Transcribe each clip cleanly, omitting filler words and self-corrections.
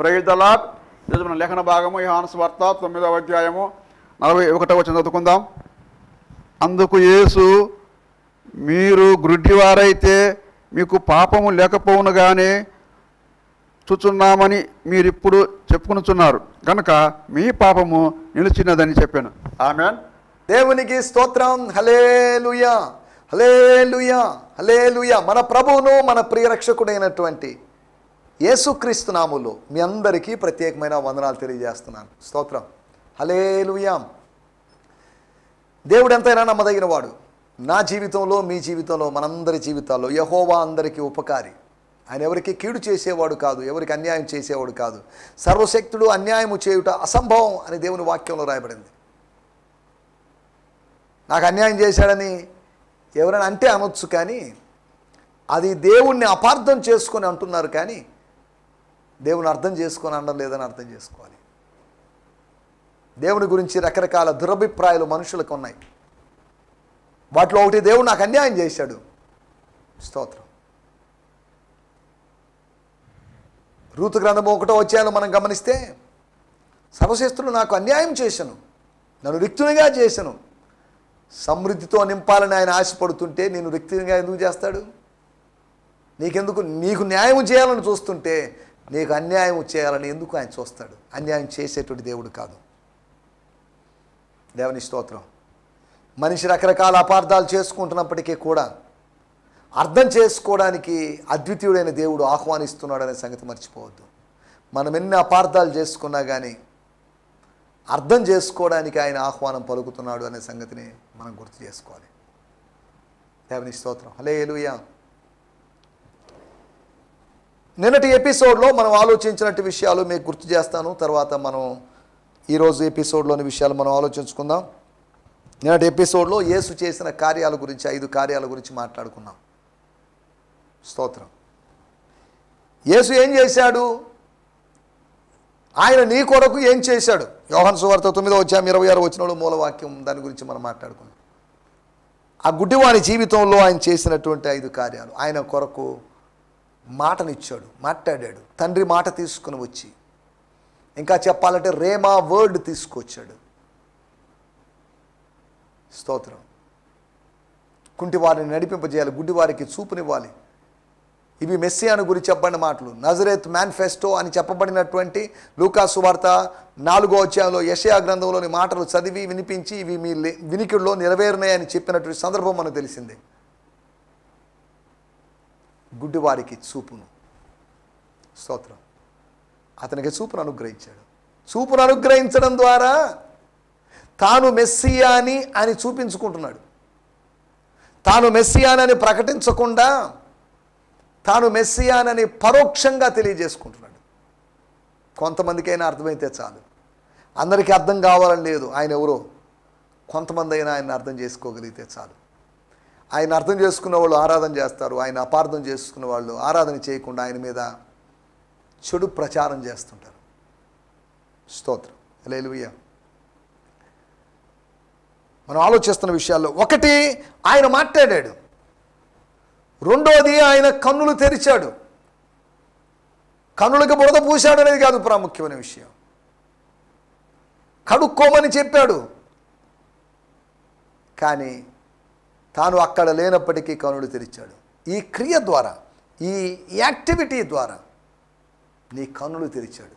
Praise the lord. ఈరోజు మన లేఖన భాగము యోహాను సువార్త 9వ అధ్యాయము 41వ వచనం చదువుకుందాం. అందుకు యేసు, మీరు గ్రుడ్డివారైతే మీకు పాపము లేకపోవును గానే చూచున్నామని మీరిప్పుడు చెప్పుకొనుచున్నారు కనుక మీ పాపము నిలిచినదని చెప్పాను. ఆమేన్. దేవునికి స్తోత్రం. హల్లెలూయా, హల్లెలూయా, హల్లెలూయా. మన ప్రభువును మన ప్రియరక్షకుడైనటువంటి యేసుక్రీస్తు నామములో మీ అందరికీ ప్రత్యేకమైన వందనాలు తెలియజేస్తున్నాను. స్తోత్రం. హల్లెలూయా. దేవుడు ఎంతైనా నమ్మదగిన వాడు. నా జీవితంలో, మీ జీవితంలో, మనందరి జీవితాల్లో యెహోవా అందరికీ ఉపకారి. ఆయన ఎవరికి కీడు చేసేవాడు కాదు, ఎవరికి అన్యాయం చేసేవాడు కాదు. సర్వశక్తుడు అన్యాయము చేయుట అసంభవం అని దేవుని వాక్యంలో రాయబడింది. నాకు అన్యాయం చేశాడని ఎవరైనా అంటే అనొచ్చు, కానీ అది దేవుణ్ణి అపార్థం చేసుకొని అంటున్నారు, కానీ దేవుని అర్థం చేసుకొని అనడం లేదని అర్థం చేసుకోవాలి. దేవుని గురించి రకరకాల దురభిప్రాయాలు మనుషులకు ఉన్నాయి. వాటిలో ఒకటి, దేవుడు నాకు అన్యాయం చేశాడు. స్తోత్రం. రూతు గ్రంథము 1వ అధ్యాయంలో మనం గమనిస్తే, సర్వశ్రేష్ఠుడు నాకు అన్యాయం చేశాను, నన్ను రిక్తునిగా చేశాను. సమృద్ధితో నింపాలని ఆయన ఆశపడుతుంటే నేను రిక్తునిగా ఎందుకు చేస్తాడు? నీకు న్యాయం చేయాలని చూస్తుంటే నీకు అన్యాయం చేయాలని ఎందుకు ఆయన చూస్తాడు? అన్యాయం చేసేటువంటి దేవుడు కాదు. దేవుని స్తోత్రం. మనిషి రకరకాల అపార్థాలు చేసుకుంటున్నప్పటికీ కూడా అర్థం చేసుకోవడానికి అద్వితీయుడైన దేవుడు ఆహ్వానిస్తున్నాడు అనే సంగతి మర్చిపోవద్దు. మనం ఎన్ని అపార్థాలు చేసుకున్నా కానీ అర్థం చేసుకోవడానికి ఆయన ఆహ్వానం పలుకుతున్నాడు అనే సంగతిని మనం గుర్తు చేసుకోవాలి. దేవుని స్తోత్రం. హల్లెలూయా. నిన్నటి ఎపిసోడ్లో మనం ఆలోచించినట్టు విషయాలు మీకు గుర్తు చేస్తాను. తర్వాత మనం ఈరోజు ఎపిసోడ్లోని విషయాలు మనం ఆలోచించుకుందాం. నిన్నటి ఎపిసోడ్లో యేసు చేసిన కార్యాల గురించి, 5 కార్యాల గురించి మాట్లాడుకున్నాం. స్తోత్రం. యేసు ఏం చేశాడు? ఆయన నీ కొరకు ఏం చేశాడు? యోహాను సువార్త 9వ అధ్యాయం 26వ వచనంలో మూలవాక్యం, దాని గురించి మనం మాట్లాడుకున్నాం. ఆ గుడ్డివాని జీవితంలో ఆయన చేసినటువంటి 5 కార్యాలు. ఆయన కొరకు మాటనిచ్చాడు, మాట్లాడాడు. తండ్రి మాట తీసుకుని వచ్చి, ఇంకా చెప్పాలంటే రేమా వర్డ్ తీసుకొచ్చాడు. స్తోత్రం. కుంటివారిని నడిపింపజేయాలి, గుడ్డివారికి చూపునివ్వాలి. ఇవి మెస్సియాను గురించి చెప్పబడిన మాటలు. నజరేత్ మేనిఫెస్టో అని చెప్పబడినటువంటి లూకా సువార్త 4వ అధ్యాయంలో యెషయా గ్రంథంలోని మాటలు చదివి వినిపించి ఇవి మీ వినికిడిలో నెరవేరునాయని చెప్పినటువంటి సందర్భం మనకు తెలిసిందే. గుడ్డివారికి చూపును. స్తోత్రం. అతనికి చూపును అనుగ్రహించాడు. చూపును అనుగ్రహించడం ద్వారా తాను మెస్సియాని అని చూపించుకుంటున్నాడు. తాను మెస్సియానని ప్రకటించకుండా తాను మెస్సియానని పరోక్షంగా తెలియజేసుకుంటున్నాడు. కొంతమందికైనా అర్థమైతే చాలు. అందరికీ అర్థం కావాలని లేదు. ఆయన ఎవరో కొంతమంది అయినా ఆయన అర్థం చేసుకోగలిగితే చాలు. ఆయన అర్థం చేసుకున్న వాళ్ళు ఆరాధన చేస్తారు. ఆయన అపార్థం చేసుకున్న వాళ్ళు ఆరాధన చేయకుండా ఆయన మీద చెడు ప్రచారం చేస్తుంటారు. స్తోత్రం. హల్లెలూయా. మనం ఆలోచిస్తున్న విషయాల్లో ఒకటి, ఆయన మాట్లాడాడు. రెండోది, ఆయన కన్నులు తెరిచాడు. కన్నులకు బురద పూశాడు అనేది కాదు ప్రాముఖ్యమైన విషయం. కడుక్కోమని చెప్పాడు, కానీ తాను అక్కడ లేనప్పటికీ కన్నులు తెరిచాడు. ఈ క్రియ ద్వారా, ఈ యాక్టివిటీ ద్వారా నీ కన్నులు తెరిచాడు.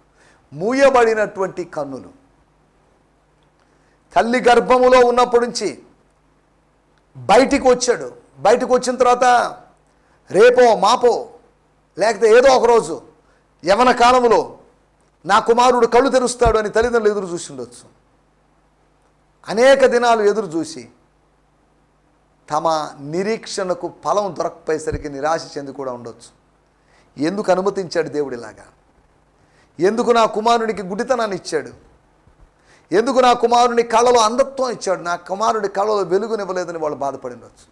మూయబడినటువంటి కన్నులు. తల్లి గర్భములో ఉన్నప్పటి నుంచి బయటికి వచ్చాడు. బయటకు వచ్చిన తర్వాత రేపో మాపో లేకపోతే ఏదో ఒకరోజు యవన కాలంలో నా కుమారుడు కళ్ళు తెరుస్తాడు అని తల్లిదండ్రులు ఎదురు చూసి ఉండొచ్చు. అనేక దినాలు ఎదురు చూసి తమ నిరీక్షణకు ఫలం దొరకపోయేసరికి నిరాశ చెంది కూడా ఉండొచ్చు. ఎందుకు అనుమతించాడు దేవుడు ఇలాగా? ఎందుకు నా కుమారునికి గుడ్డితనాన్ని ఇచ్చాడు? ఎందుకు నా కుమారుని కళ్ళలో అంధత్వం ఇచ్చాడు? నా కుమారుడి కళ్ళలో వెలుగునివ్వలేదని వాళ్ళు బాధపడి ఉండొచ్చు.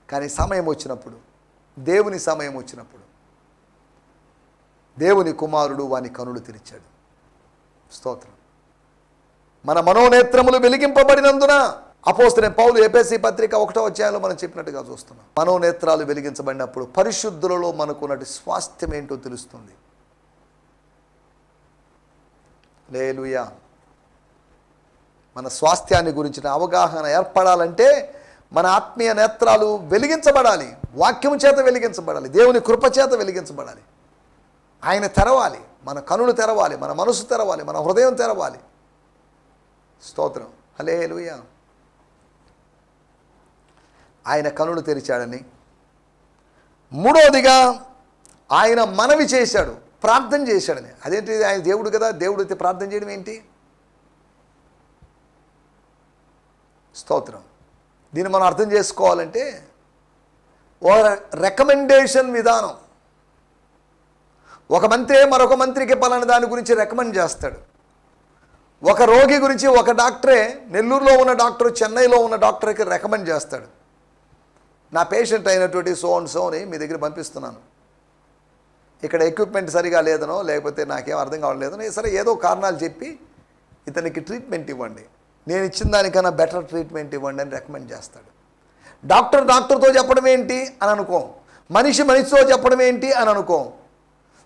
కానీ సమయం వచ్చినప్పుడు, దేవుని సమయం వచ్చినప్పుడు దేవుని కుమారుడు వాని కనులు తెరిచాడు. స్తోత్రం. మన మనోనేత్రములు వెలిగింపబడినందున అపోస్తలుడైన పౌలు ఎఫెసీ పత్రిక 1వ అధ్యాయంలో మనం చెప్పినట్టుగా చూస్తున్నాం. మనోనేత్రాలు వెలిగించబడినప్పుడు పరిశుద్ధులలో మనకున్నటి స్వాస్థ్యం ఏంటో తెలుస్తుంది. హల్లెలూయా. మన స్వాస్థ్యాన్ని గురించిన అవగాహన ఏర్పడాలంటే మన ఆత్మీయ నేత్రాలు వెలిగించబడాలి, వాక్యం చేత వెలిగించబడాలి, దేవుని కృప చేత వెలిగించబడాలి. ఆయన తెరవాలి, మన కనులు తెరవాలి, మన మనసు తెరవాలి, మన హృదయం తెరవాలి. స్తోత్రం. హల్లెలూయా. ఆయన కనులు తెరిచాడని. మూడవదిగా ఆయన మనవి చేశాడు, ప్రార్థన చేశాడని. అదేంటి, ఆయన దేవుడు కదా, దేవుడు అయితే ప్రార్థన చేయడం ఏంటి? స్తోత్రం. దీన్ని మనం అర్థం చేసుకోవాలంటే ఓ రికమెండేషన్ విధానం. ఒక మంత్రి మరొక మంత్రికి పలానా దాని గురించి రికమెండ్ చేస్తాడు. ఒక రోగి గురించి ఒక డాక్టరే, నెల్లూరులో ఉన్న డాక్టర్ చెన్నైలో ఉన్న డాక్టర్కి రికమెండ్ చేస్తాడు. నా పేషెంట్ అయినటువంటి సో అండ్ సోని మీ దగ్గర పంపిస్తున్నాను, ఇక్కడ ఎక్విప్మెంట్ సరిగా లేదనో లేకపోతే నాకేం అర్థం కావట్లేదనో సరే ఏదో కారణాలు చెప్పి ఇతనికి ట్రీట్మెంట్ ఇవ్వండి, నేను ఇచ్చిన దానికన్నా బెటర్ ట్రీట్మెంట్ ఇవ్వండి అని రికమెండ్ చేస్తాడు. డాక్టర్తో చెప్పడం ఏంటి అని అనుకోం, మనిషితో చెప్పడం ఏంటి అని అనుకోం,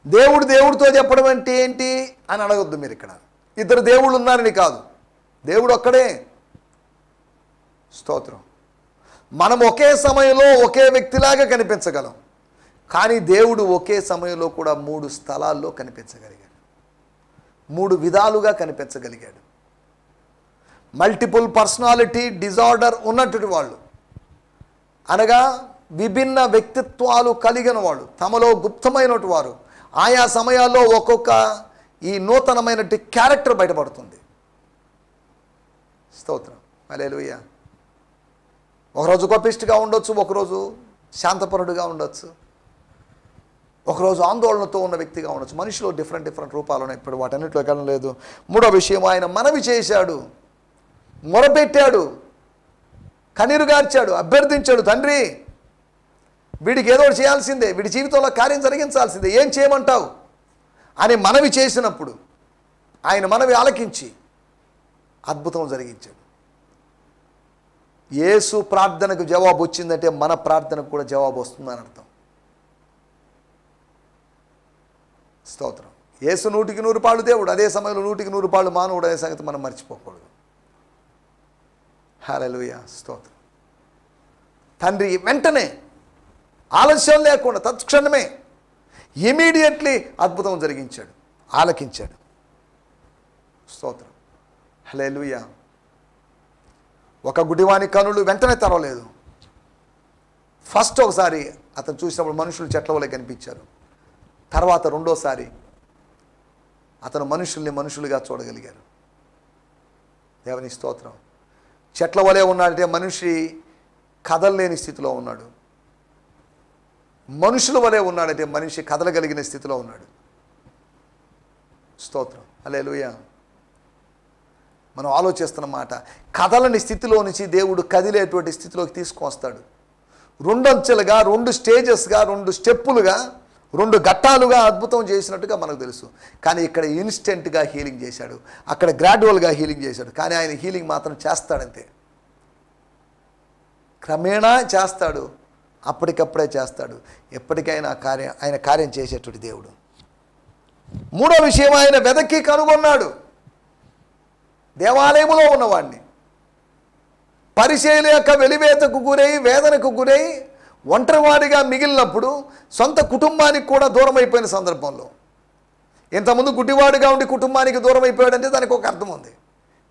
దేవుడితో చెప్పడం అంటే ఏంటి అని అడగొద్దు మీరు. ఇక్కడ ఇద్దరు దేవుళ్ళు ఉన్నారని కాదు, దేవుడు ఒక్కడే. స్తోత్రం. మనం ఒకే సమయంలో ఒకే వ్యక్తిలాగా కనిపించగలం, కానీ దేవుడు ఒకే సమయంలో కూడా 3 స్థలాల్లో కనిపించగలిగాడు, 3 విధాలుగా కనిపించగలిగాడు. మల్టిపుల్ పర్సనాలిటీ డిజార్డర్ ఉన్నటువంటి వాళ్ళు, అనగా విభిన్న వ్యక్తిత్వాలు కలిగిన వాళ్ళు, తమలో గుప్తమైనటువంటి వారు, ఆయా సమయాల్లో ఒక్కొక్క ఈ నూతనమైనటువంటి క్యారెక్టర్ బయటపడుతుంది. స్తోత్రం. హల్లెలూయా. ఒకరోజు కోపిష్టిగా ఉండొచ్చు, ఒకరోజు శాంతపరుడుగా ఉండొచ్చు, ఒకరోజు ఆందోళనతో ఉన్న వ్యక్తిగా ఉండొచ్చు. మనిషిలో డిఫరెంట్ రూపాలు ఉన్నాయి. ఇప్పుడు వాటన్నిటిలో వెళ్ళడం లేదు. మూడో విషయం, ఆయన మనవి చేశాడు, మొరపెట్టాడు, కన్నీరు గార్చాడు, అభ్యర్థించాడు. తండ్రి, వీడికి ఏదో ఒకటి చేయాల్సిందే, వీడి జీవితంలో కార్యం జరిగించాల్సిందే, ఏం చేయమంటావు అని మనవి చేసినప్పుడు ఆయన మనవి ఆలకించి అద్భుతం జరిగించాడు. యేసు ప్రార్థనకు జవాబు వచ్చిందంటే మన ప్రార్థనకు కూడా జవాబు వస్తుందని అర్థం. స్తోత్రం. యేసు 100కి 100 పాళ్ళు దేవుడు, అదే సమయంలో 100కి 100 పాళ్ళు మానవుడు అనే సంగతి మనం మర్చిపోకూడదు. హల్లెలూయా. స్తోత్రం. తండ్రి వెంటనే, ఆలస్యం లేకుండా, తత్క్షణమే, ఇమీడియట్లీ అద్భుతం జరిగించాడు, ఆలకించాడు. స్తోత్రం. హల్లెలూయా. ఒక గుడివాని కనులు వెంటనే తెరవలేదు. ఫస్ట్ ఒకసారి అతను చూసినప్పుడు మనుషులు చెట్ల వలె కనిపించారు. తర్వాత రెండోసారి అతను మనుషులుగా చూడగలిగారు. దేవుని స్తోత్రం. చెట్ల వలె ఉన్నాడంటే మనిషి కదలలేని స్థితిలో ఉన్నాడు, మనుషుల వలె ఉన్నాడంటే మనిషి కదలగలిగిన స్థితిలో ఉన్నాడు. స్తోత్రం. హల్లెలూయా. మనం ఆలోచిస్తున్న మాట, కదలని స్థితిలో నుంచి దేవుడు కదిలేటువంటి స్థితిలోకి తీసుకొస్తాడు. 2 అంచెలుగా, 2 స్టేజెస్గా, 2 స్టెప్పులుగా, 2 ఘట్టాలుగా అద్భుతం చేసినట్టుగా మనకు తెలుసు. కానీ ఇక్కడ ఇన్స్టెంట్గా హీలింగ్ చేశాడు, అక్కడ గ్రాడ్యువల్గా హీలింగ్ చేశాడు. కానీ ఆయన హీలింగ్ మాత్రం చేస్తాడంతే, క్రమేణా చేస్తాడు, అప్పటికప్పుడే చేస్తాడు. ఎప్పటికైనా ఆయన కార్యం చేసేటువంటి దేవుడు. మూడో విషయం, ఆయన వెదకి కనుగొన్నాడు దేవాలయములో ఉన్నవాడిని. పరిచయుల యొక్క వెలివేతకు గురై, వేదనకు గురై, ఒంటరివాడిగా మిగిలినప్పుడు సొంత కుటుంబానికి కూడా దూరం అయిపోయిన సందర్భంలో, ఇంతకుముందు గుడ్డివాడుగా ఉండి కుటుంబానికి దూరం అయిపోయాడంటే దానికి ఒక అర్థం ఉంది.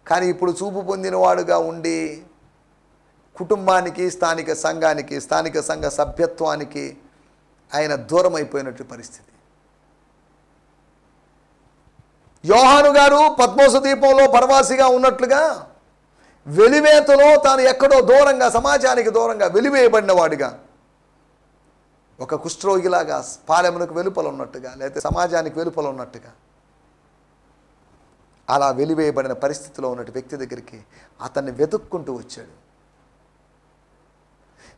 కానీ ఇప్పుడు చూపు పొందినవాడుగా ఉండి కుటుంబానికి, స్థానిక సంఘానికి, స్థానిక సంఘ సభ్యత్వానికి ఆయన దూరం అయిపోయినట్టు పరిస్థితి. యోహాను గారు పద్మోస ద్వీపంలో పరవాసిగా ఉన్నట్లుగా వెలివేతలో తాను ఎక్కడో దూరంగా, సమాజానికి దూరంగా వెలివేయబడిన వాడిగా, ఒక కుష్ఠరోగిలాగా పాలెమునకు వెలుపల ఉన్నట్టుగా, లేకపోతే సమాజానికి వెలుపల ఉన్నట్టుగా, అలా వెలివేయబడిన పరిస్థితిలో ఉన్నట్టు వ్యక్తి దగ్గరికి అతన్ని వెతుక్కుంటూ వచ్చాడు.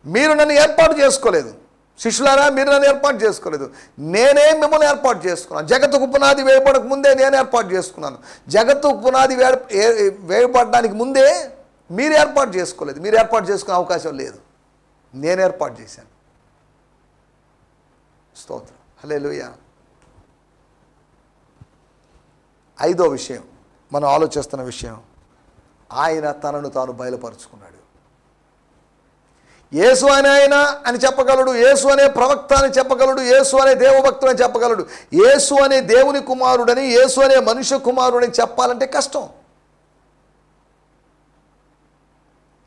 మీరు నన్ను ఏర్పాటు చేసుకోలేదు శిష్యులారా, మీరు నన్ను ఏర్పాటు చేసుకోలేదు, నేనే మిమ్మల్ని ఏర్పాటు చేసుకున్నాను. జగత్తుకు పునాది వేయబడక ముందే నేను ఏర్పాటు చేసుకున్నాను. జగత్తుకు పునాది వేయబడడానికి ముందే మీరు ఏర్పాటు చేసుకోలేదు, మీరు ఏర్పాటు చేసుకునే అవకాశం లేదు, నేను ఏర్పాటు చేశాను. స్తోత్రం. హల్లెలూయా. 5వ విషయం, మనం ఆలోచిస్తున్న విషయం, ఆయన తనను తాను బయలుపరుచుకున్నాడు. యేసు అనే ఆయన అని చెప్పగలడు, యేసు అనే ప్రవక్త అని చెప్పగలడు, యేసు అనే దేవభక్తుడు అని చెప్పగలడు. యేసు అనే దేవుని కుమారుడని, యేసు అనే మనుష్య కుమారుడని చెప్పాలంటే కష్టం.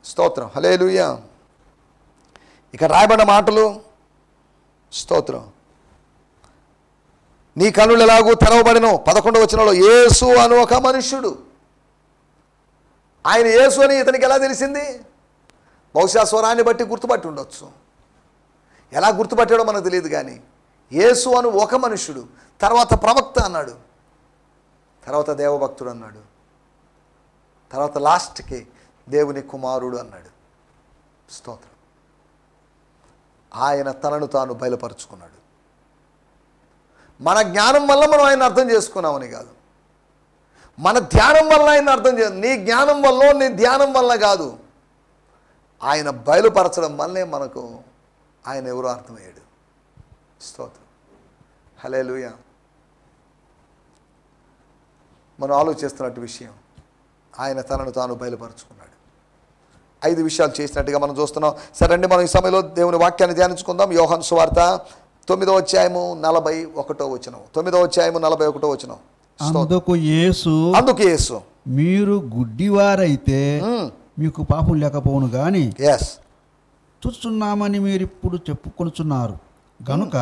స్తోత్రం, హల్లెలూయా. ఇక రాయబడిన మాటలు, స్తోత్రం, నీ కన్నులు ఎలాగూ తెరవబడినో 11వ వచనంలో యేసు అను ఒక మనుష్యుడు. ఆయన యేసు అని ఇతనికి ఎలా తెలిసింది? బహుశా స్వరాన్ని బట్టి గుర్తుపట్టి ఉండొచ్చు. ఎలా గుర్తుపట్టాడో మనకు తెలియదు. కానీ యేసు అను ఒక మనుష్యుడు, తర్వాత ప్రవక్త అన్నాడు, తర్వాత దేవభక్తుడు అన్నాడు, తర్వాత లాస్ట్కి దేవుని కుమారుడు అన్నాడు. స్తోత్రం. ఆయన తనను తాను బయలుపరుచుకున్నాడు. మన జ్ఞానం వల్ల మనం ఆయన అర్థం చేసుకున్నామని కాదు, మన ధ్యానం వల్ల ఆయన అర్థం నీ జ్ఞానం వల్ల, నీ ధ్యానం వల్ల కాదు, ఆయన బయలుపరచడం వల్లే మనకు ఆయన ఎవరో అర్థమయ్యాడు. స్తోత్రం, హల్లెలూయా. మనం ఆలోచిస్తున్నట్టు విషయం, ఆయన తనను తాను బయలుపరుచుకున్నాడు. 5 విషయాలు చేసినట్టుగా మనం చూస్తున్నాం. సరే అండి, మనం ఈ సమయంలో దేవుని వాక్యాన్ని ధ్యానించుకుందాం. యోహాను సువార్త 9వ అధ్యాయము 41వ వచనం. 9వ అధ్యాయము 41వ వచనం. అందుకు యేసు మీరు గుడ్డివారైతే మీకు పాపం లేకపోవును గాని చూస్తున్నామని మీరు ఇప్పుడు చెప్పుకొనుచున్నారు గనుక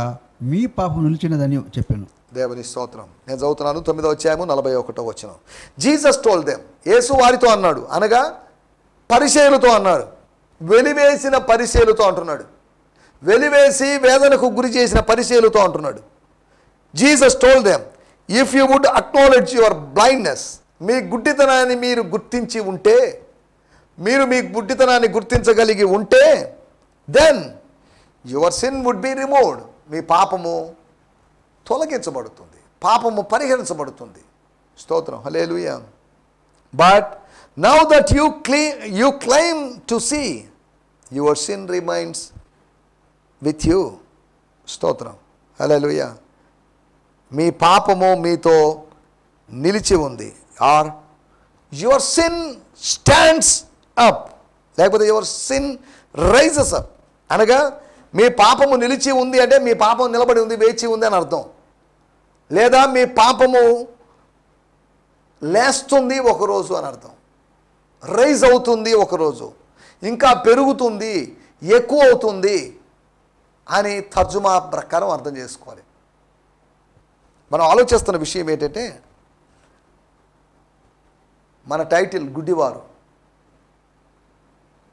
మీ పాపం నిలిచినదని చెప్పాను. దేవుని స్తోత్రం. నేను చదువుతున్నాను 9వ అధ్యాయము 41వ వచనం. జీసస్ టోల్డ్ దెమ్, యేసు వారితో అన్నాడు, అనగా పరిసయ్యులతో అన్నాడు, వెలివేసిన పరిసయ్యులతో అంటున్నాడు, వెలివేసి వేదనకు గురి చేసిన పరిసయ్యులతో అంటున్నాడు. Jesus told them, if you would acknowledge your blindness, మీ గుడ్డితనాన్ని మీరు గుర్తించి ఉంటే, మీరు మీ గుడ్డితనాన్ని గుర్తించగలిగి ఉంటే, then your sin would be removed, మీ పాపము తొలగించబడుతుంది, పాపము పరిహరించబడుతుంది. స్తోత్రం, hallelujah. But now that you claim to see, your sin remains with you. స్తోత్రం, హల్లెలూయా. మీ పాపము మీతో నిలిచి ఉంది. Or your sin stands up, లేకపోతే యువర్ సిన్ రైజెస్ అప్. అనగా మీ పాపము నిలిచి ఉంది అంటే మీ పాపం నిలబడి ఉంది, వేచి ఉంది అని అర్థం. లేదా మీ పాపము లేస్తుంది ఒకరోజు అని అర్థం, రైజ్ అవుతుంది ఒకరోజు, ఇంకా పెరుగుతుంది, ఎక్కువ అవుతుంది అని తర్జుమా ప్రకారం అర్థం చేసుకోవాలి. మనం ఆలోచిస్తున్న విషయం ఏంటంటే, మన టైటిల్ గుడ్డివారు,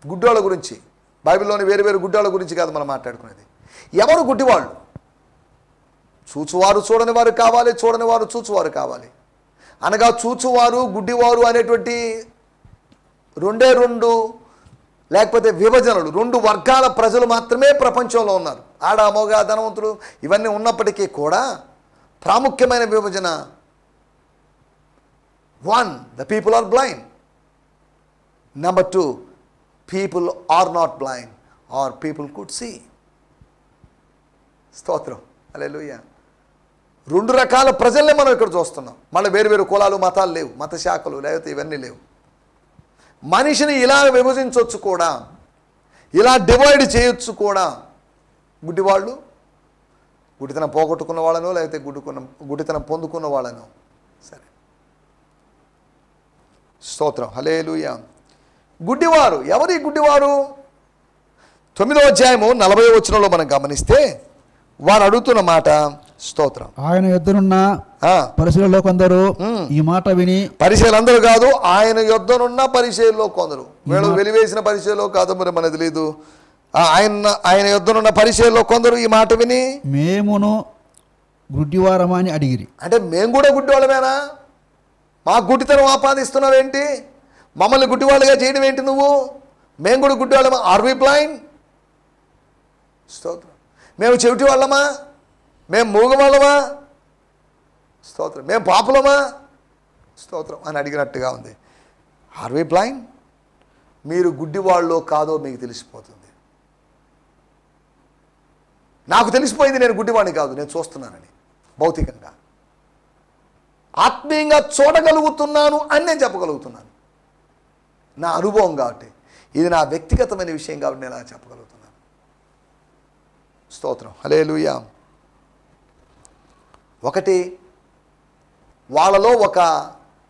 గుడ్డోళ్ళ గురించి, బైబిల్లోని వేరు వేరు గుడ్డోళ్ళ గురించి కాదు మనం మాట్లాడుకునేది. ఎవరు గుడ్డివాళ్ళు? చూచువారు చూడని వారు కావాలి, చూడని వారు చూచువారు కావాలి. అనగా చూచువారు గుడ్డివారు అనేటువంటి రెండు లేకపోతే విభజనలు, 2 వర్గాల ప్రజలు మాత్రమే ప్రపంచంలో ఉన్నారు. ఆడ, మగ, ధనవంతులు ఇవన్నీ ఉన్నప్పటికీ కూడా ప్రాముఖ్యమైన విభజన 1, the people are blind. Number 2, people are not blind or people could see. స్తోత్రం, హల్లెలూయా. 2 రకాల ప్రజల్ని మనం ఇక్కడ చూస్తున్నాం. మళ్ళీ వేరు వేరు కులాలు, మతాలు లేవు, మత శాఖలు లేకపోతే ఇవన్నీ లేవు. మనిషిని ఇలా విభజించవచ్చు కూడా, ఇలా డివైడ్ చేయొచ్చు కూడా. గుడ్డివాళ్ళు గుడితనం పోగొట్టుకున్న వాళ్ళను, లేకపోతే గుడితనం పొందుకున్న వాళ్ళను. సరే, స్తోత్రం, హల్లెలూయా. గుడ్డివారు ఎవరి గుడ్డివారు? 9వ అధ్యాయము 40వ వచనంలో మనం గమనిస్తే వారు అడుగుతున్న మాట, స్తోత్రం, ఆయన యొద్దనున్న పరిసయ్యులలో కొందరు ఈ మాట విని, పరిసయ్యులందరూ కాదు, ఆయన యొద్దనున్న పరిసయ్యుల్లో కొందరు, వీళ్ళు వెలివేసిన పరిసయ్యుల్లో కాదు మరి మనకు తెలియదు. ఆయన యొద్దనున్న పరిసయ్యుల్లో కొందరు ఈ మాట విని, మేమును గుడ్డివారమా అని అడిగిరి. అంటే మేము కూడా గుడ్డివాళ్ళమేనా? మా గుడ్డితనం ఆపాదిస్తున్నావేంటి? మమ్మల్ని గుడ్డివాళ్ళుగా చేయడం ఏంటి నువ్వు? మేము కూడా గుడ్డివాళ్ళమా? Are we blind? స్తోత్రం. మేము చెవిటి వాళ్ళమా? మేము మూగవాళ్ళమా? స్తోత్రం. మేము పాపులమా? స్తోత్రం అని అడిగినట్టుగా ఉంది. Are we blind? మీరు గుడ్డివాళ్ళో కాదో మీకు తెలిసిపోతుంది. నాకు తెలిసిపోయింది నేను గుడ్డివాడిని కాదు, నేను చూస్తున్నానని భౌతికంగా. ఆత్మీయంగా చూడగలుగుతున్నాను అని నేను చెప్పగలుగుతున్నాను. నా అనుభవం కాబట్టి, ఇది నా వ్యక్తిగతమైన విషయం కాబట్టి నేను అలా చెప్పగలుగుతున్నాను. స్తోత్రం, హల్లెలూయా. ఒకటి, వాళ్ళలో ఒక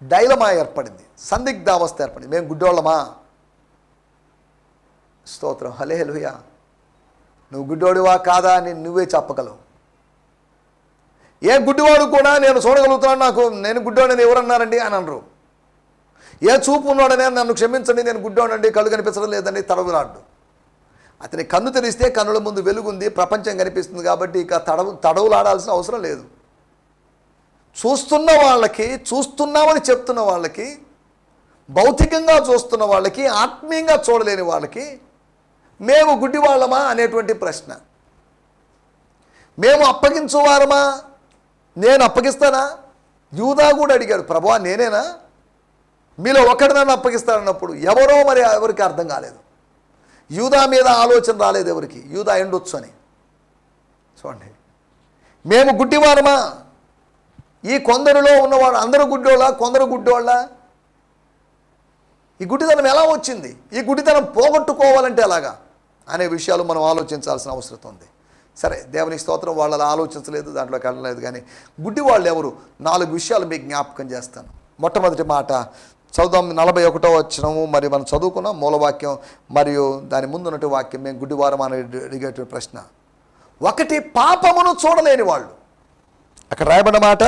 డైలమా ఏర్పడింది, సందిగ్ధావస్థ ఏర్పడింది. మేము గుడ్డోళ్ళమా? స్తోత్రం, హల్లెలూయా. నువ్వు గుడ్డోడివా కాదా అని నువ్వే చెప్పగలవు. ఏ గుడ్డివాడు కూడా నేను చూడగలుగుతున్నాను, నేను గుడ్డోడని ఎవరన్నారండి అని అనరు. ఏ చూపు ఉన్నాడనే నన్ను క్షమించండి, నేను గుడ్డోడండి, కళ్ళు కనిపించడం లేదండి తడవులాడు. అతని కన్ను తెరిస్తే కన్నుల ముందు వెలుగుంది, ప్రపంచం కనిపిస్తుంది కాబట్టి ఇక తడవులాడాల్సిన అవసరం లేదు. చూస్తున్న వాళ్ళకి, చూస్తున్నామని చెప్తున్న వాళ్ళకి, భౌతికంగా చూస్తున్న వాళ్ళకి, ఆత్మీయంగా చూడలేని వాళ్ళకి మేము గుడ్డివాళ్ళమా అనేటువంటి ప్రశ్న. మేము అప్పగించువారమా? నేను అప్పగిస్తానా? యూదా కూడా అడిగాడు, ప్రభువా నేనేనా? మీలో ఒకటి నన్ను అప్పగిస్తాడన్నప్పుడు ఎవరో మరి ఎవరికి అర్థం కాలేదు. యూదా మీద ఆలోచన రాలేదు ఎవరికి, యూదా ఎండొచ్చు అని. చూడండి, మేము గుడ్డివారమా? ఈ కొందరిలో ఉన్నవాడు అందరూ గుడ్డోళ్ళ, కొందరు గుడ్డోళ్ళ? ఈ గుడ్డితనం ఎలా వచ్చింది? ఈ గుడ్డితనం పోగొట్టుకోవాలంటే ఎలాగా అనే విషయాలు మనం ఆలోచించాల్సిన అవసరం ఉంది. సరే, దేవుని స్తోత్రం, వాళ్ళు అలా ఆలోచించలేదు, దాంట్లోకి వెళ్ళలేదు. కానీ గుడ్డి వాళ్ళు ఎవరు? 4 విషయాలు మీకు జ్ఞాపకం చేస్తాను. మొట్టమొదటి మాట చదువుదాం, 41వ వచనము. మరి మనం చదువుకున్నాం మూలవాక్యం మరియు దాని ముందు ఉన్నటువంటి వాక్యం. మేము గుడ్డివారం అని అడిగేటువంటి ప్రశ్న. ఒకటి, పాపమును చూడలేని వాళ్ళు. అక్కడ రాయబడిన మాట,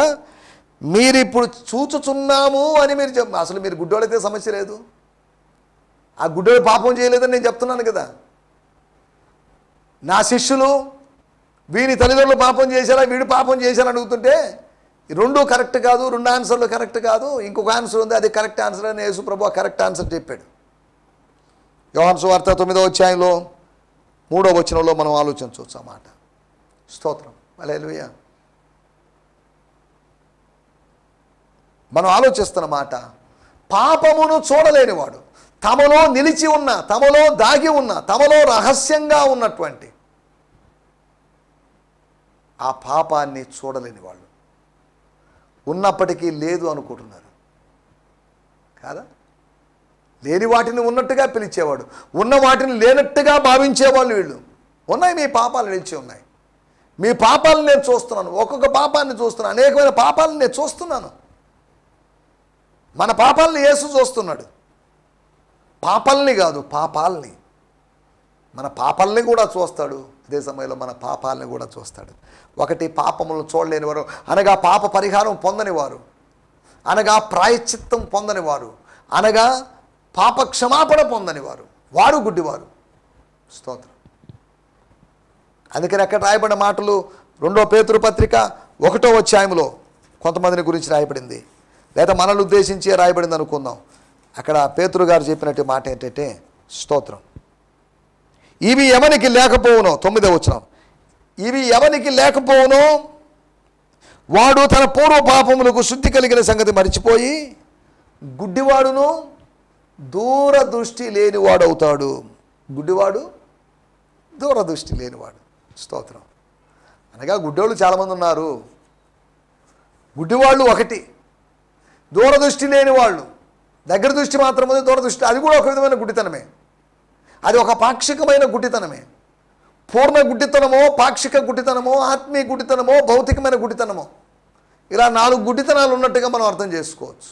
మీరు ఇప్పుడు చూచుచున్నాము అని మీరు అసలు మీరు గుడ్డోడైతే సమస్య లేదు. ఆ గుడ్డోడు పాపం చేయలేదని నేను చెప్తున్నాను కదా. నా శిష్యులు వీని తల్లిదండ్రులు పాపం చేశారా, వీడు పాపం చేశారని అడుగుతుంటే రెండు కరెక్ట్ కాదు, 2 ఆన్సర్లు కరెక్ట్ కాదు, ఇంకొక ఆన్సర్ ఉంది, అది కరెక్ట్ ఆన్సర్ అని యేసు ప్రభువు కరెక్ట్ ఆన్సర్ చెప్పాడు. యోహాను సువార్త 9వ అధ్యాయంలో 3వ వచనంలో మనం ఆలోచించవచ్చు ఆ మాట. స్తోత్రం, హల్లెలూయా. మనం ఆలోచిస్తున్న మాట, పాపమును చూడలేనివాడు, తమలో నిలిచి ఉన్న, తమలో దాగి ఉన్న, తమలో రహస్యంగా ఉన్నటువంటి ఆ పాపాన్ని చూడలేని వాళ్ళు ఉన్నప్పటికీ లేదు అనుకుంటున్నారు కాదా? లేని వాటిని ఉన్నట్టుగా పిలిచేవాడు, ఉన్న వాటిని లేనట్టుగా భావించేవాళ్ళు వీళ్ళు. ఉన్నాయి, మీ పాపాలు నిలిచి ఉన్నాయి. మీ పాపాలను నేను చూస్తున్నాను, ఒక్కొక్క పాపాన్ని చూస్తున్నాను, అనేకమైన పాపాలను నేను చూస్తున్నాను. మన పాపాలని యేసు చూస్తున్నాడు. పాపాలని కాదు, పాపాలని, మన పాపాలని కూడా చూస్తాడు. అదే సమయంలో మన పాపాలని కూడా చూస్తాడు. ఒకటి, పాపములను చూడలేనివారు అనగా పాప పరిహారం పొందనివారు, అనగా ప్రాయశ్చిత్తం పొందనివారు, అనగా పాప క్షమాపణ పొందనివారు, వారు గుడ్డివారు. స్తోత్రం. అందుకని అక్కడ రాయబడిన మాటలు 2వ పేతురు పత్రిక 1వ అధ్యాయంలో కొంతమందిని గురించి రాయబడింది, లేదా మనల్ని ఉద్దేశించి రాయబడింది అనుకుందాం. అక్కడ పేతురు గారు చెప్పినట్టు మాట ఏంటంటే, స్తోత్రం, ఇవి ఎవనికి లేకపోవునో, 9వ వచనం, ఇవి ఎవనికి లేకపోవునో వాడు తన పూర్వ పాపములకు శుద్ధి కలిగిన సంగతి మరిచిపోయి గుడ్డివాడును దూరదృష్టి లేనివాడు అవుతాడు. గుడ్డివాడు దూరదృష్టి లేనివాడు. స్తోత్రం. అనగా గుడ్డోళ్ళు చాలామంది ఉన్నారు. గుడ్డివాళ్ళు ఒకటి, దూరదృష్టి లేని వాళ్ళు. దగ్గర దృష్టి మాత్రం ఉంది, దూరదృష్టి అది కూడా ఒక విధమైన గుడ్డితనమే. అది ఒక పాక్షికమైన గుడ్డితనమే. పూర్ణ గుడ్డితనమో, పాక్షిక గుడ్డితనమో, ఆత్మీయ గుడ్డితనమో, భౌతికమైన గుడ్డితనమో, ఇలా 4 గుడ్డితనాలు ఉన్నట్టుగా మనం అర్థం చేసుకోవచ్చు.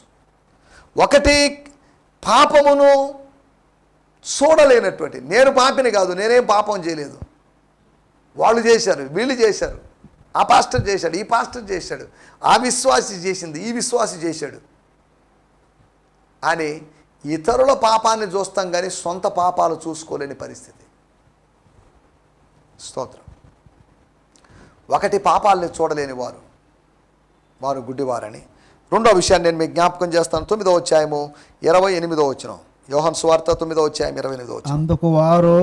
ఒకటి, పాపమును చూడలేనటువంటి, నేను పాపిని కాదు, నేనేం పాపం చేయలేదు, వాళ్ళు చేశారు, వీళ్ళు చేశారు, ఆ పాస్టర్ చేశాడు, ఈ పాస్టర్ చేశాడు, ఆ విశ్వాసి చేసింది, ఈ విశ్వాసి చేశాడు అని ఇతరుల పాపాన్ని చూస్తాం కానీ సొంత పాపాలు చూసుకోలేని పరిస్థితి. స్తోత్రం. ఒకటి, పాపాలని చూడలేని వారు, వారు గుడ్డివారని. 2వ విషయాన్ని నేను మీకు జ్ఞాపకం చేస్తాను. 9వ అధ్యాయము 28వ వచనం. యోహాను సువార్త 9వ అధ్యాయం 28వ వచనం. అందుకు వారు,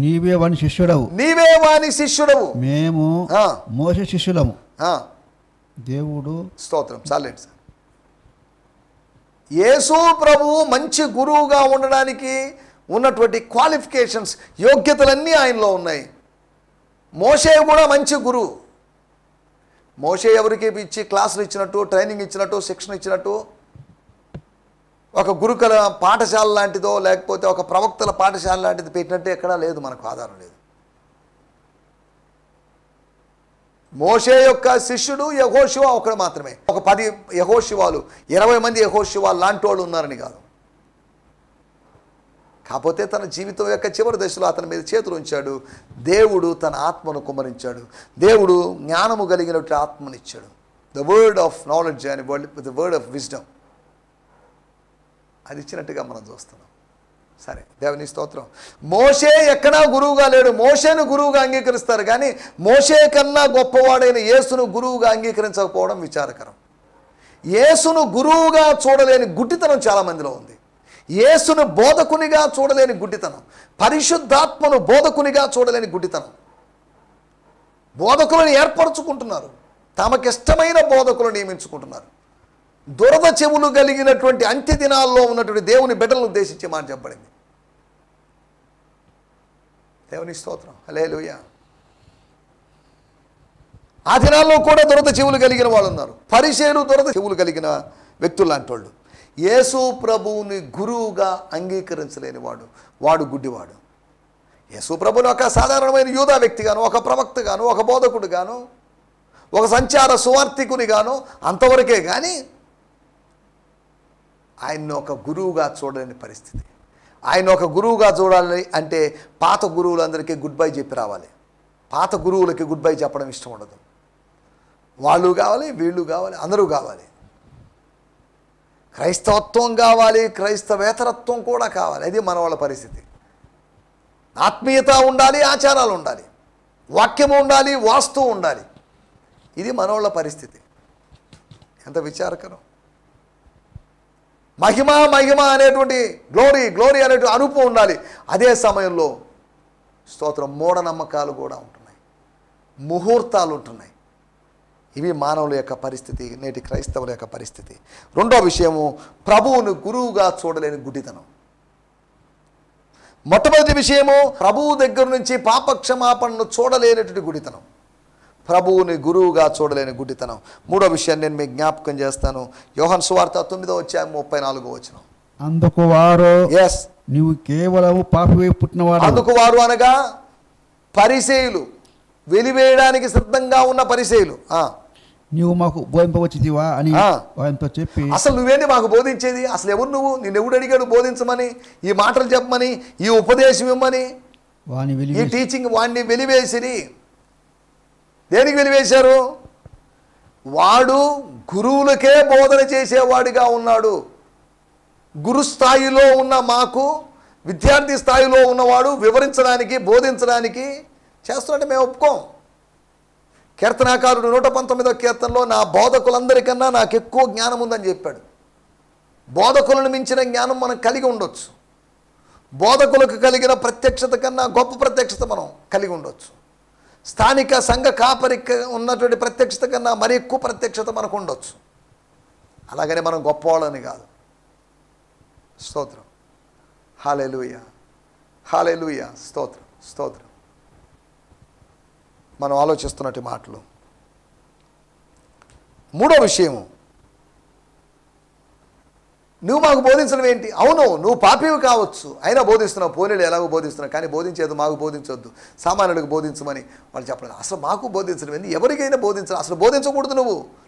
నీవే వాని శిష్యుడవు, నీవే వాని శిష్యుడవు, మేము మోషే శిష్యులము. దేవుడు, స్తోత్రం. చాలండి సార్. యేసు ప్రభువు మంచి గురువుగా ఉండడానికి ఉన్నటువంటి క్వాలిఫికేషన్స్, యోగ్యతలన్నీ ఆయనలో ఉన్నాయి. మోషే కూడా మంచి గురువు. మోషే ఎవరికి ఇచ్చి క్లాసులు ఇచ్చినట్టు, ట్రైనింగ్ ఇచ్చినట్టు, శిక్షణ ఇచ్చినట్టు, ఒక గురుకుల పాఠశాల లాంటిదో లేకపోతే ఒక ప్రవక్తల పాఠశాల లాంటిది పెట్టినట్టు ఎక్కడా లేదు, మనకు ఆధారం లేదు. మోషే యొక్క శిష్యుడు యెహోషువ ఒకడు మాత్రమే. ఒక 10 యెహోషువాలు, 20 మంది యెహోషువాలు లాంటి వాళ్ళు ఉన్నారని కాదు. కాకపోతే తన జీవితం యొక్క చివరి దశలో అతని మీద చేతులు ఉంచాడు. దేవుడు తన ఆత్మను కుమ్మరించాడు. దేవుడు జ్ఞానము కలిగినట్టు ఆత్మనిచ్చాడు. The word of knowledge and the word of wisdom అది ఇచ్చినట్టుగా మనం చూస్తున్నాం. సరే, దేవుని స్తోత్రం. మోషే ఎక్కడా గురువుగా లేడు. మోషేను గురువుగా అంగీకరిస్తారు కానీ మోషే కన్నా గొప్పవాడైన యేసును గురువుగా అంగీకరించకపోవడం విచారకరం. యేసును గురువుగా చూడలేని గుడ్డితనం చాలామందిలో ఉంది. యేసును బోధకునిగా చూడలేని గుడ్డితనం, పరిశుద్ధాత్మను బోధకునిగా చూడలేని గుడ్డితనం. బోధకులను ఏర్పరచుకుంటున్నారు, తమకిష్టమైన బోధకులను నియమించుకుంటున్నారు. దురద చెవులు కలిగినటువంటి అంత్య దినాల్లో ఉన్నటువంటి దేవుని బిడ్డలను ఉద్దేశించి మాట చెప్పబడింది. దేవుని స్తోత్రం, హల్లెలూయా. ఆ దినాల్లో కూడా దురద చెవులు కలిగిన వాళ్ళు ఉన్నారు. పరిసయ్యులు దురద చెవులు కలిగిన వ్యక్తులు లాంటి వాళ్ళు. యేసు ప్రభువుని గురువుగా అంగీకరించలేని వాడు గుడ్డివాడు. యేసు ప్రభువుని ఒక సాధారణమైన యూదా వ్యక్తిగాను, ఒక ప్రవక్తగాను, ఒక బోధకుడుగాను, ఒక సంచార సువార్థికునిగాను అంతవరకే కానీ ఆయన్ని ఒక గురువుగా చూడలేని పరిస్థితి. ఆయన ఒక గురువుగా చూడాలి అంటే పాత గురువులందరికీ గుడ్ బై చెప్పి రావాలి. పాత గురువులకి గుడ్ బై చెప్పడం ఇష్టం ఉండదు. వాళ్ళు కావాలి, వీళ్ళు కావాలి, అందరూ కావాలి. క్రైస్తవత్వం కావాలి, క్రైస్తవేతరత్వం కూడా కావాలి. అది మన వాళ్ళ పరిస్థితి. ఆత్మీయత ఉండాలి, ఆచారాలు ఉండాలి, వాక్యము ఉండాలి, వాస్తు ఉండాలి. ఇది మన వాళ్ళ పరిస్థితి. ఎంత విచారకరం. మహిమ అనేటువంటి గ్లోరీ అనేటువంటి అనుభవం ఉండాలి. అదే సమయంలో స్తోత్రం మూఢనమ్మకాలు కూడా ఉంటున్నాయి, ముహూర్తాలు ఉంటున్నాయి. ఇవి మానవుల యొక్క పరిస్థితి, నేటి క్రైస్తవుల యొక్క పరిస్థితి. రెండో విషయము, ప్రభువును గురువుగా చూడలేని గుడ్డితనం. మొట్టమొదటి విషయము, ప్రభువు దగ్గర నుంచి పాపక్షమాపణను చూడలేనటువంటి గుడితనం, ప్రభువుని గురువుగా చూడలేని గుడ్డితనం. మూడో విషయాన్ని నేను మీకు జ్ఞాపకం చేస్తాను. యోహాను సువార్త 9:34. అందుకు వారు, ఎస్, నీవు కేవలము పాపివై పుట్టినవాడు. అందుకు వారు అనగా పరిసయ్యులు, వెలివేయడానికి సిద్ధంగా ఉన్న పరిసయ్యులు. నీవు మాకు బోధింపవచ్చితివా అని వారితో చెప్పి, అసలు నువ్వేంటి మాకు బోధించేది? అసలు ఎవరు నువ్వు? నిన్నెవడు అడిగాడు బోధించమని, ఈ మాటలు చెప్పమని, ఈ ఉపదేశం ఇవ్వమని, ఈ టీచింగ్? వాడిని వెలివేసిరి. దేనికి వెలివేశారు? వాడు గురువులకే బోధన చేసేవాడిగా ఉన్నాడు. గురుస్థాయిలో ఉన్న మాకు, విద్యార్థి స్థాయిలో ఉన్నవాడు వివరించడానికి, బోధించడానికి చేస్తున్నట్టు మేము ఒప్పుకోం. కీర్తనాకారుడు 119వ కీర్తనలో నా బోధకులందరికన్నా నాకు ఎక్కువ జ్ఞానం ఉందని చెప్పాడు. బోధకులను మించిన జ్ఞానం మనం కలిగి ఉండొచ్చు. బోధకులకు కలిగిన ప్రత్యక్షత కన్నా గొప్ప ప్రత్యక్షత మనం కలిగి ఉండొచ్చు. స్థానిక సంఘ కాపరికి ఉన్నటువంటి ప్రత్యక్షత కన్నా మరి ఎక్కువ ప్రత్యక్షత మనకు ఉండొచ్చు. అలాగనే మనం గొప్పవాళ్ళని కాదు. స్తోత్రం, హల్లెలూయా, హల్లెలూయా, స్తోత్రం, స్తోత్రం. మనం ఆలోచిస్తున్నట్టు మాటలు. మూడో విషయము, నువ్వు మాకు బోధించడం ఏంటి? అవును, నువ్వు పాపివి కావచ్చు, అయినా బోధిస్తున్నావు. పోనీలు ఎలాగో బోధిస్తున్నావు, కానీ బోధించేది మాకు బోధించొద్దు, సామాన్యుడికి బోధించమని వాళ్ళు చెప్పలేదు. అసలు మాకు బోధించడం ఏంటి? ఎవరికైనా బోధించడం అసలు బోధించకూడదు.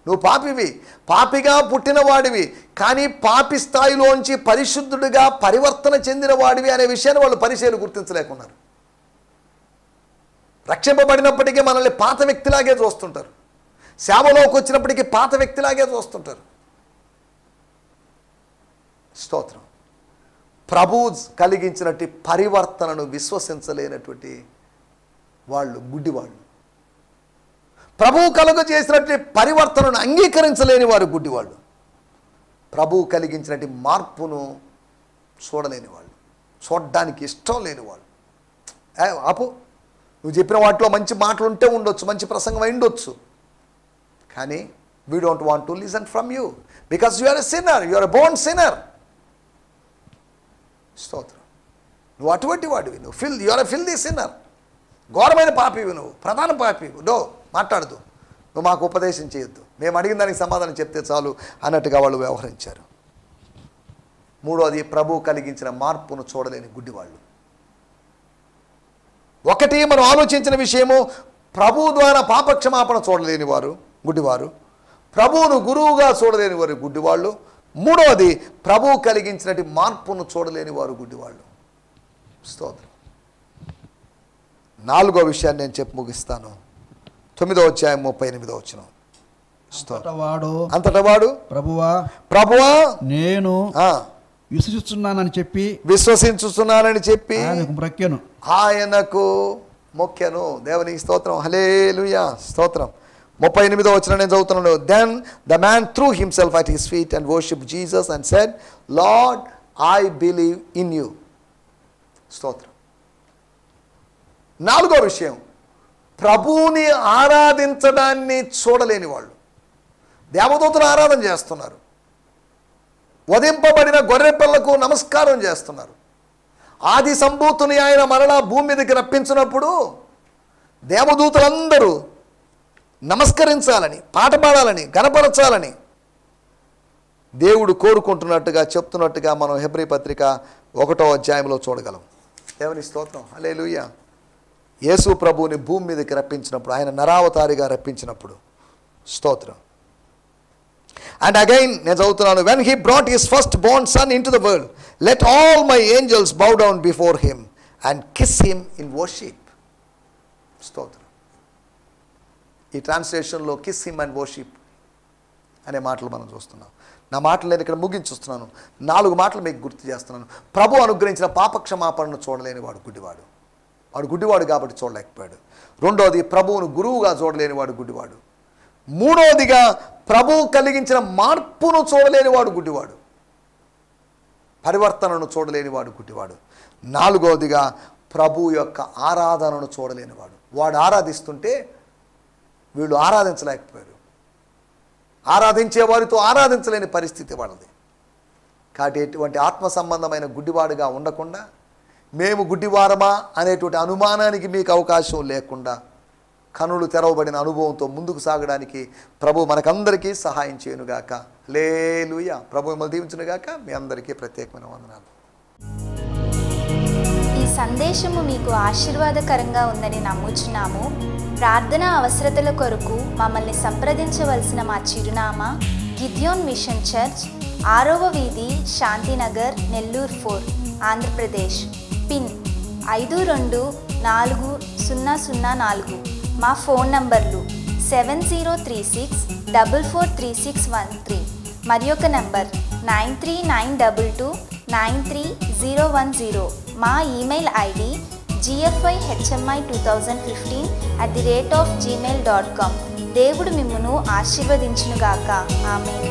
నువ్వు పాపివి, పాపిగా పుట్టిన వాడివి, కానీ పాపి స్థాయిలోంచి పరిశుద్ధుడిగా పరివర్తన చెందిన వాడివి అనే విషయాన్ని వాళ్ళు పరిచయాలు గుర్తించలేకున్నారు. రక్షింపబడినప్పటికీ మనల్ని పాత వ్యక్తిలాగే చూస్తుంటారు. సేవలోకి వచ్చినప్పటికీ పాత వ్యక్తిలాగే చూస్తుంటారు. స్తోత్రం. ప్రభువు కలిగించినట్టు పరివర్తనను విశ్వసించలేనటువంటి వాళ్ళు గుడ్డివాళ్ళు. ప్రభువు కలుగజేసినట్టు పరివర్తనను అంగీకరించలేని వారు గుడ్డివాళ్ళు. ప్రభువు కలిగించినట్టు మార్పును చూడలేని వాళ్ళు, చూడడానికి ఇష్టం లేని వాళ్ళు. ఆపు, నువ్వు చెప్పిన వాటిలో మంచి మాటలు ఉంటే ఉండొచ్చు, మంచి ప్రసంగం అయి ఉండొచ్చు, కానీ we don't want to listen from you because you are a sinner, you are a born sinner. స్తోత్రం. నువ్వు అటువంటి వాడివి, you are a filthy sinner. ఘోరమైన పాపివి, నువ్వు ప్రధాన పాపివి. మాట్లాడదు. నువ్వు మాకు ఉపదేశం చేయొద్దు, మేము అడిగిన దానికి సమాధానం చెప్తే చాలు అన్నట్టుగా వాళ్ళు వ్యవహరించారు. మూడోది, ప్రభువు కలిగించిన మార్పును చూడలేని గుడ్డివాళ్ళు. ఒకటి మనం ఆలోచించిన విషయము, ప్రభువు ద్వారా పాపక్షమాపణ చూడలేని వారు గుడ్డివారు, ప్రభువును గురువుగా చూడలేని వారు గుడ్డివాళ్ళు. మూడవది, ప్రభువు కలిగించినటువంటి మార్పును చూడలేని వారు గుడ్డివాళ్ళు. స్తోత్రం. నాలుగో విషయాన్ని నేను చెప్పి ముగిస్తాను. 9వ అధ్యాయం 38వ వచనం. అంతటా వాడు ప్రభువా నేను విశ్వసిస్తున్నానని చెప్పి ఆయనకు మొక్కెను. దేవునికి స్తోత్రం, హల్లెలూయా, స్తోత్రం. 38వ వచనం నేను చదువుతున్నాను. Then the man threw himself at his feet and worship Jesus and said, lord, I believe in you. స్తోత్రం. నాలుగో విషయం, ప్రభువుని ఆరాధించడాన్ని చూడలేని వాళ్ళు. దేవదూతలు ఆరాధన చేస్తున్నారు, వధింపబడిన గొర్రెపిల్లకు నమస్కారం చేస్తున్నారు. ఆది సంభూతుని ఆయన మరలా భూమి మీదకి రప్పించినప్పుడు దేవదూతలందరూ నమస్కరించాలని, పాట పాడాలని, గణపరచాలని దేవుడు కోరుకుంటున్నట్టుగా చెప్తున్నట్టుగా మనం హెబ్రీ పత్రిక 1వ అధ్యాయంలో చూడగలం. దేవుని స్తోత్రం, హల్లెలూయా. యేసు ప్రభువుని భూమి మీదకి రప్పించినప్పుడు, ఆయన నరావతారిగా రప్పించినప్పుడు, స్తోత్రం. అండ్ అగైన్ నేను చదువుతున్నాను, when he brought his first born son in to the world, let all my angels bow down before him and kiss him in worship. స్తోత్రం. ఈ ట్రాన్స్లేషన్లో కిస్ హిమ్ అండ్ వర్షిప్ అనే మాటలు మనం చూస్తున్నాం. నా మాటలు నేను ఇక్కడ ముగించుస్తున్నాను. 4 మాటలు మీకు గుర్తు చేస్తున్నాను. ప్రభు అనుగ్రహించిన పాపక్షమాపణను చూడలేని వాడు గుడ్డివాడు. వాడు గుడ్డివాడు కాబట్టి చూడలేకపోయాడు. రెండోది, ప్రభువును గురువుగా చూడలేని వాడు గుడ్డివాడు. మూడోదిగా, ప్రభువు కలిగించిన మార్పును చూడలేని వాడు గుడ్డివాడు, పరివర్తనను చూడలేని వాడు గుడ్డివాడు. నాలుగోదిగా, ప్రభు యొక్క ఆరాధనను చూడలేనివాడు. వాడు ఆరాధిస్తుంటే వీళ్ళు ఆరాధించలేకపోయారు, ఆరాధించే వారితో ఆరాధించలేని పరిస్థితి వాళ్ళది. కాబట్టి ఎటువంటి ఆత్మ సంబంధమైన గుడ్డివాడుగా ఉండకుండా, మేము గుడ్డివారమా అనేటువంటి అనుమానానికి మీకు అవకాశం లేకుండా, కనులు తెరవబడిన అనుభవంతో ముందుకు సాగడానికి ప్రభు మనకందరికీ సహాయం చేయనుగాక. హల్లెలూయా. ప్రభు మిమ్మల్ని దీవించునుగాక. మీ అందరికీ ప్రత్యేకమైన వందనాలు. ఈ సందేశము మీకు ఆశీర్వాదకరంగా ఉందని నమ్ముచున్నాము. ప్రార్థన అవసరతల కొరకు మమ్మల్ని సంప్రదించవలసిన మా చిరునామా గిద్యోన్ మిషన్ చర్చ్, 6వ వీధి, శాంతినగర్, నెల్లూరు 4, ఆంధ్రప్రదేశ్. పిన్ 524004. మా ఫోన్ నంబర్లు 7036443613 మరి ఒక నంబర్ 9392293010. మా ఈమెయిల్ ఐడి gfihmi2015@gmail.com. దేవుడు మిమ్మును ఆశీర్వదించునుగాక. ఆమేన్.